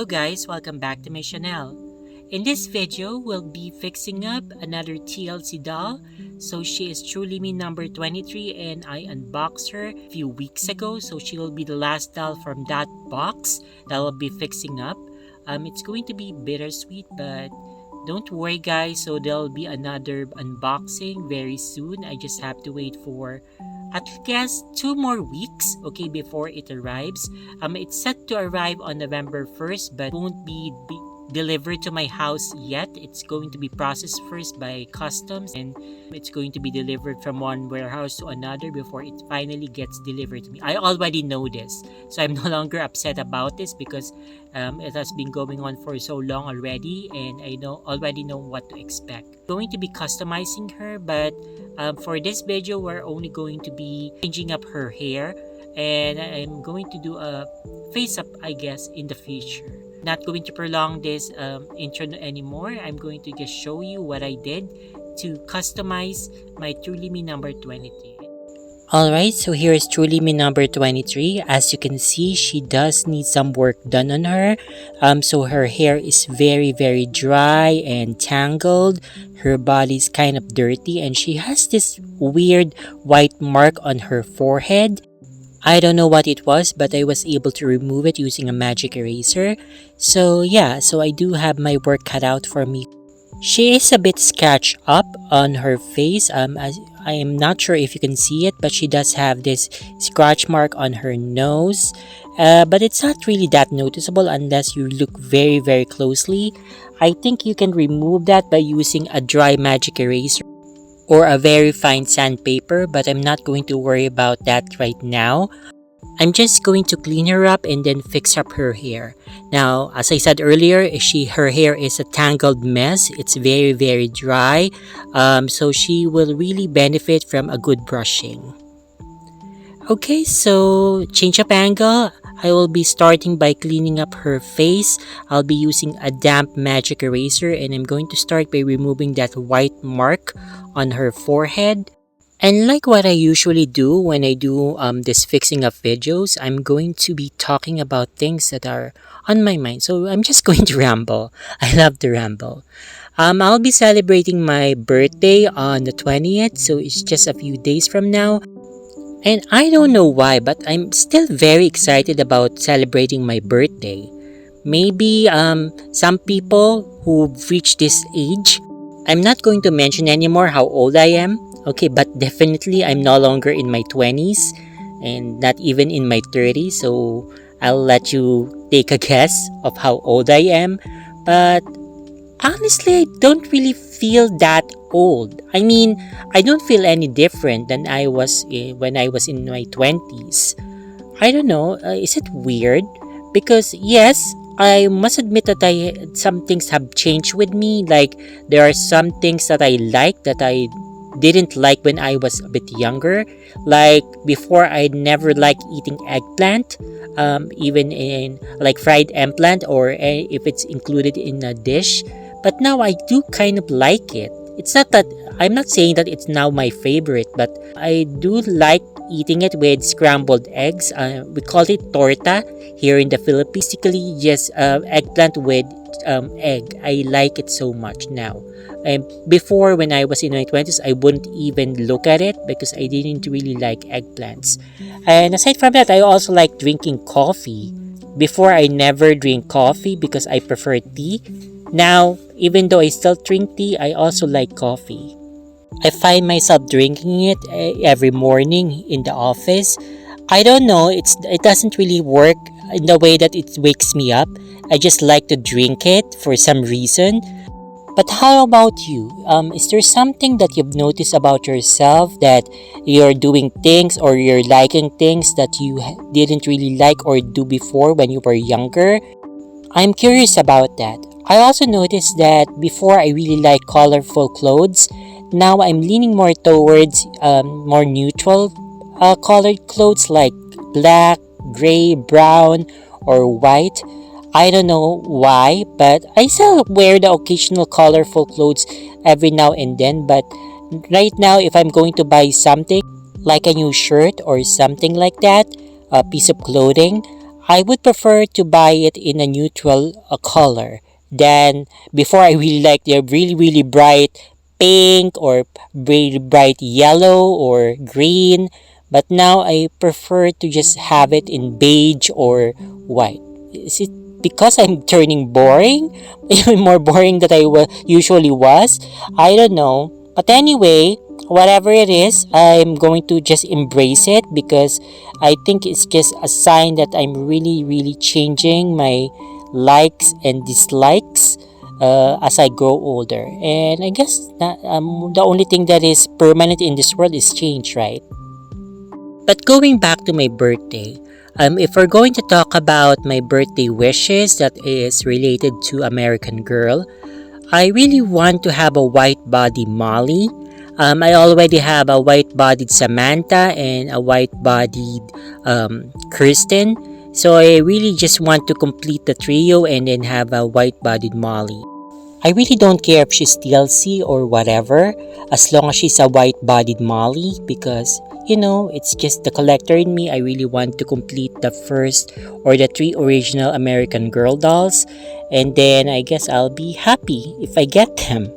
Hello guys, welcome back to my channel. In this video, we'll be fixing up another TLC doll. So she is Truly Me number 23 and I unboxed her a few weeks ago. So she will be the last doll from that box that I'll be fixing up. It's going to be bittersweet, but don't worry guys. So there'll be another unboxing very soon. I just have to wait for at least 2 more weeks, okay, before it arrives. It's set to arrive on November 1st, but won't be delivered to my house yet. It's going to be processed first by customs, and it's going to be delivered from one warehouse to another before it finally gets delivered to me. I already know this, so I'm no longer upset about this because it has been going on for so long already, and I already know what to expect. Going to be customizing her, but for this video we're only going to be changing up her hair, and I'm going to do a face up, I guess, in the future. Not going to prolong this intro anymore. I'm going to just show you what I did to customize my Truly Me number 23. Alright, so here is Truly Me number 23. As you can see, she does need some work done on her. So her hair is very dry and tangled. Her body is kind of dirty and she has this weird white mark on her forehead. I don't know what it was, but I was able to remove it using a magic eraser. So yeah, so I do have my work cut out for me. She is a bit scratched up on her face. I am not sure if you can see it, but she does have this scratch mark on her nose. But it's not really that noticeable unless you look very closely. I think you can remove that by using a dry magic eraser or a very fine sandpaper, but I'm not going to worry about that right now. I'm just going to clean her up and then fix up her hair. Now, as I said earlier, her hair is a tangled mess. It's very dry, so she will really benefit from a good brushing. Okay, so change up angle. I will be starting by cleaning up her face. I'll be using a damp magic eraser and I'm going to start by removing that white mark on her forehead. And like what I usually do when I do this fixing up videos, I'm going to be talking about things that are on my mind. So I'm just going to ramble. I love to ramble. I'll be celebrating my birthday on the 20th, so it's just a few days from now. And I don't know why, but I'm still very excited about celebrating my birthday. Maybe some people who've reached this age, I'm not going to mention anymore how old I am, okay, but definitely I'm no longer in my 20s and not even in my 30s, so I'll let you take a guess of how old I am. But honestly, I don't really feel that old. I mean, I don't feel any different than I was when I was in my 20s. I don't know, is it weird? Because yes, I must admit that some things have changed with me. Like, there are some things that I like that I didn't like when I was a bit younger. Like, before I never liked eating eggplant, even in like fried eggplant or if it's included in a dish. But now I do kind of like it. It's not that, I'm not saying that it's now my favorite, but I do like eating it with scrambled eggs. We call it torta here in the Philippines. Basically, just eggplant with egg. I like it so much now. And before, when I was in my 20s, I wouldn't even look at it because I didn't really like eggplants. And aside from that, I also like drinking coffee. Before, I never drink coffee because I prefer tea. Now, even though I still drink tea, I also like coffee. I find myself drinking it every morning in the office. I don't know, it doesn't really work in the way that it wakes me up. I just like to drink it for some reason. But how about you? Is there something that you've noticed about yourself that you're doing things or you're liking things that you didn't really like or do before when you were younger? I'm curious about that. I also noticed that before I really liked colorful clothes. Now I'm leaning more towards more neutral colored clothes like black, gray, brown, or white. I don't know why, but I still wear the occasional colorful clothes every now and then. But right now, if I'm going to buy something like a new shirt or something like that, a piece of clothing, I would prefer to buy it in a neutral color than before. I really like the really bright pink or really bright yellow or green, but now I prefer to just have it in beige or white. Is it because I'm turning boring? Even more boring than I usually was? I don't know. But anyway, whatever it is, I'm going to just embrace it because I think it's just a sign that I'm really changing my likes and dislikes as I grow older. And I guess the only thing that is permanent in this world is change, right? But going back to my birthday, if we're going to talk about my birthday wishes that is related to American Girl, I really want to have a white body Molly. I already have a white bodied Samantha and a white bodied Kristen. So I really just want to complete the trio and then have a white bodied Molly. I really don't care if she's TLC or whatever, as long as she's a white bodied Molly, because it's just the collector in me. I really want to complete the first or the three original American Girl dolls, and then I guess I'll be happy if I get them.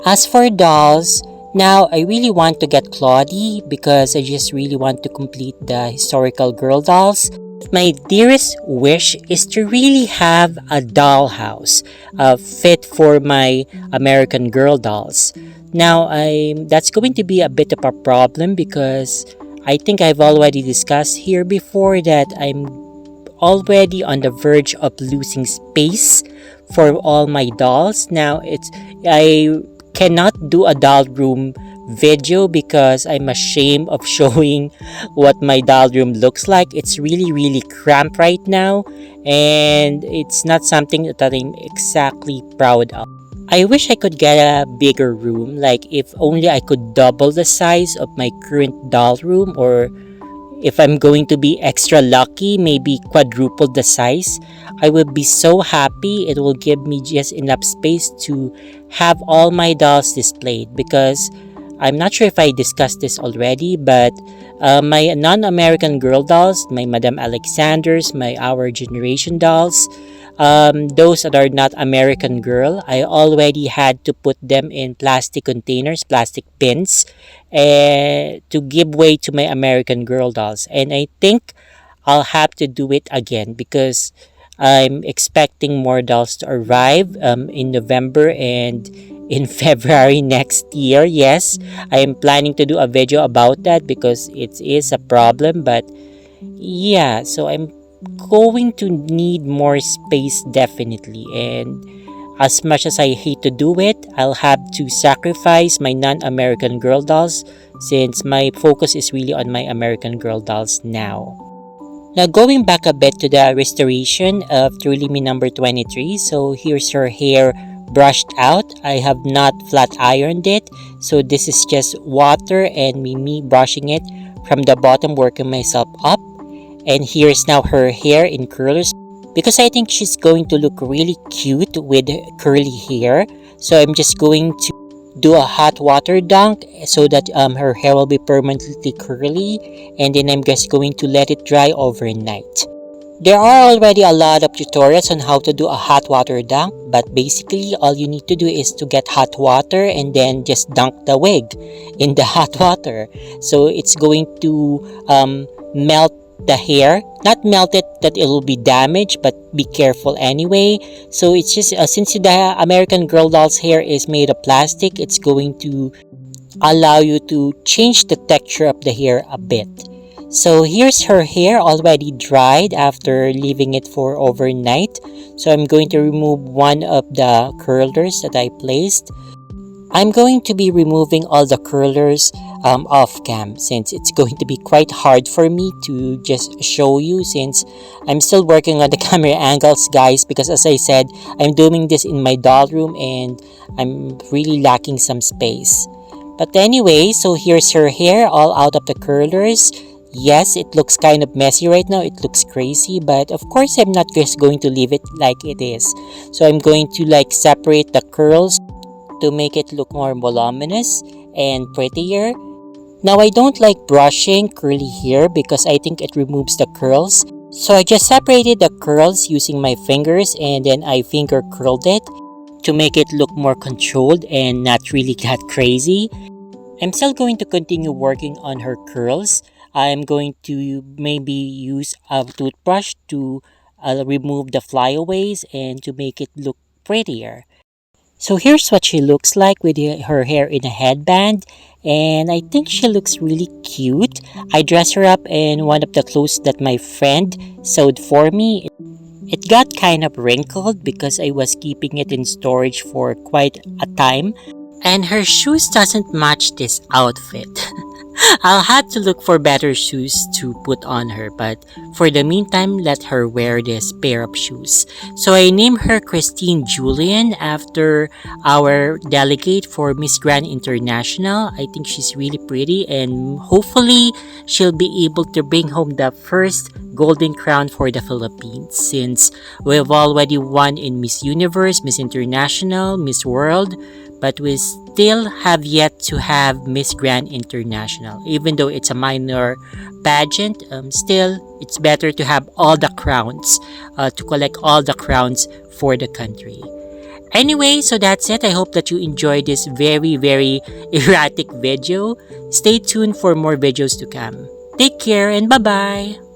As for dolls, now I really want to get Claudie because I just really want to complete the historical girl dolls. My dearest wish is to really have a dollhouse fit for my American Girl dolls. Now, that's going to be a bit of a problem because I think I've already discussed here before that I'm already on the verge of losing space for all my dolls. Now, I cannot do a doll room video because I'm ashamed of showing what my doll room looks like. It's really cramped right now, and it's not something that I'm exactly proud of. I wish I could get a bigger room, like if only I could double the size of my current doll room, or if I'm going to be extra lucky, maybe quadruple the size. I will be so happy. It will give me just enough space to have all my dolls displayed, because I'm not sure if I discussed this already, but my non-American Girl dolls, my Madame Alexanders, my Our Generation dolls, those that are not American Girl, I already had to put them in plastic containers, plastic bins, to give way to my American Girl dolls. And I think I'll have to do it again because I'm expecting more dolls to arrive in November and in February next year. Yes, I am planning to do a video about that because it is a problem. But yeah, so I'm going to need more space definitely. And as much as I hate to do it, I'll have to sacrifice my non-American Girl dolls since my focus is really on my American Girl dolls now. Now going back a bit to the restoration of Truly Me number 23, so here's her hair brushed out. I have not flat ironed it, so this is just water and me brushing it from the bottom, working myself up. And here's now her hair in curlers because I think she's going to look really cute with curly hair. So I'm just going to do a hot water dunk so that her hair will be permanently curly, and then I'm just going to let it dry overnight. There are already a lot of tutorials on how to do a hot water dunk, but basically all you need to do is to get hot water and then just dunk the wig in the hot water. So it's going to melt the hair, not melt it that it will be damaged, but be careful anyway. So it's just since the American Girl doll's hair is made of plastic, it's going to allow you to change the texture of the hair a bit. So here's her hair already dried after leaving it for overnight. So I'm going to remove one of the curlers that I placed. I'm going to be removing all the curlers off cam since it's going to be quite hard for me to just show you since I'm still working on the camera angles, guys, because as I said, I'm doing this in my doll room and I'm really lacking some space. But anyway, so here's her hair all out of the curlers. Yes, it looks kind of messy right now. It looks crazy, but of course I'm not just going to leave it like it is. So I'm going to separate the curls to make it look more voluminous and prettier. Now I don't like brushing curly hair because I think it removes the curls. So I just separated the curls using my fingers and then I finger curled it to make it look more controlled and not really that crazy. I'm still going to continue working on her curls. I'm going to maybe use a toothbrush to remove the flyaways and to make it look prettier. So here's what she looks like with her hair in a headband, and I think she looks really cute. I dressed her up in one of the clothes that my friend sewed for me. It got kind of wrinkled because I was keeping it in storage for quite a time, and her shoes doesn't match this outfit. I'll have to look for better shoes to put on her, but for the meantime, let her wear this pair of shoes. So I named her Christine Julian after our delegate for Miss Grand International. I think she's really pretty and hopefully she'll be able to bring home the first golden crown for the Philippines since we've already won in Miss Universe, Miss International, Miss World, but we still have yet to have Miss Grand International. Even though it's a minor pageant, still it's better to have all the crowns, to collect all the crowns for the country. Anyway, so that's it. I hope that you enjoyed this very, very erratic video. Stay tuned for more videos to come. Take care and bye-bye!